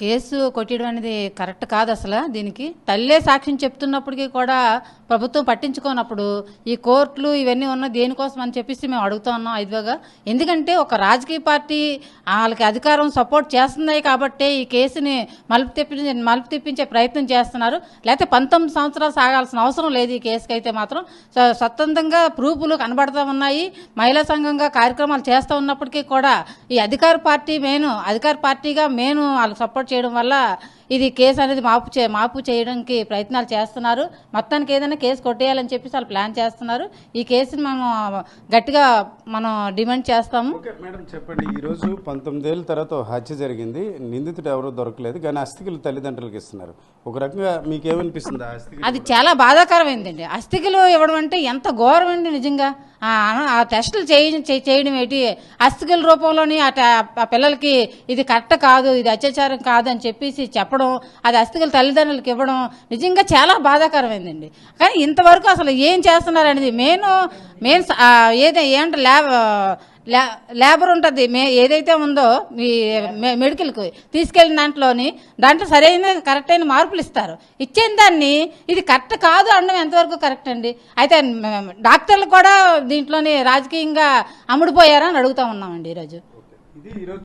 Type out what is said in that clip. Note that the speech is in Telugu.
కేసు కొట్టడం అనేది కరెక్ట్ కాదు. అసలు దీనికి తల్లే సాక్ష్యం చెప్తున్నప్పటికీ కూడా ప్రభుత్వం పట్టించుకోనప్పుడు ఈ కోర్టులు ఇవన్నీ ఉన్న దేనికోసం అని చెప్పేసి మేము అడుగుతా ఉన్నాం ఐదుగా. ఎందుకంటే ఒక రాజకీయ పార్టీ వాళ్ళకి అధికారం సపోర్ట్ చేస్తున్నాయి కాబట్టే ఈ కేసుని మలుపు తిప్పించే ప్రయత్నం చేస్తున్నారు. లేకపోతే 19 సంవత్సరాలు సాగాల్సిన అవసరం లేదు. ఈ కేసుకి అయితే మాత్రం స్వతంత్రంగా ప్రూఫ్లు కనబడుతూ ఉన్నాయి. మహిళా సంఘంగా కార్యక్రమాలు చేస్తూ ఉన్నప్పటికీ కూడా ఈ అధికార పార్టీగా వాళ్ళకి సపోర్ట్ చేయడం వల్ల ఇది కేసు అనేది మాపు చేయడానికి ప్రయత్నాలు చేస్తున్నారు. మొత్తానికి ఏదైనా కేసు కొట్టేయాలని చెప్పేసి వాళ్ళు ప్లాన్ చేస్తున్నారు. ఈ కేసుని గట్టిగా డిమాండ్ చేస్తాము. మేడం చెప్పండి, ఈరోజు 19 ఏళ్ళ తర్వాత హత్య జరిగింది, నిందితుడు ఎవరూ దొరకలేదు, కానీ అస్థికలు తల్లిదండ్రులకు ఇస్తున్నారు. ఒక రకంగా మీకేమనిపిస్తుంది? అది చాలా బాధాకరమైందండి. అస్థికలు ఇవ్వడం అంటే ఎంత ఘోరం అండి నిజంగా. ఆ టెస్టులు చేయడం ఏంటి, అస్థికల రూపంలోని ఆ పిల్లలకి ఇది కరెక్ట్ కాదు, ఇది అత్యాచారం కాదు అని చెప్పేసి చెప్పడం, అది అస్థికల తల్లిదండ్రులకు ఇవ్వడం నిజంగా చాలా బాధాకరమైందండి. కానీ ఇంతవరకు అసలు ఏం చేస్తున్నారు అనేది మెయిన్ ఏంటంటే లేబర్ ఉంటుంది, ఏదైతే ఉందో మీ మెడికల్కి తీసుకెళ్ళిన దాంట్లో సరైన కరెక్ట్ అయిన మార్పులు ఇస్తారు. ఇచ్చిన దాన్ని ఇది కరెక్ట్ కాదు అనడం ఎంతవరకు కరెక్ట్ అండి? అయితే డాక్టర్లు కూడా దీంట్లోని రాజకీయంగా అమ్ముడుపోయారని అడుగుతా ఉన్నామండి ఈరోజు.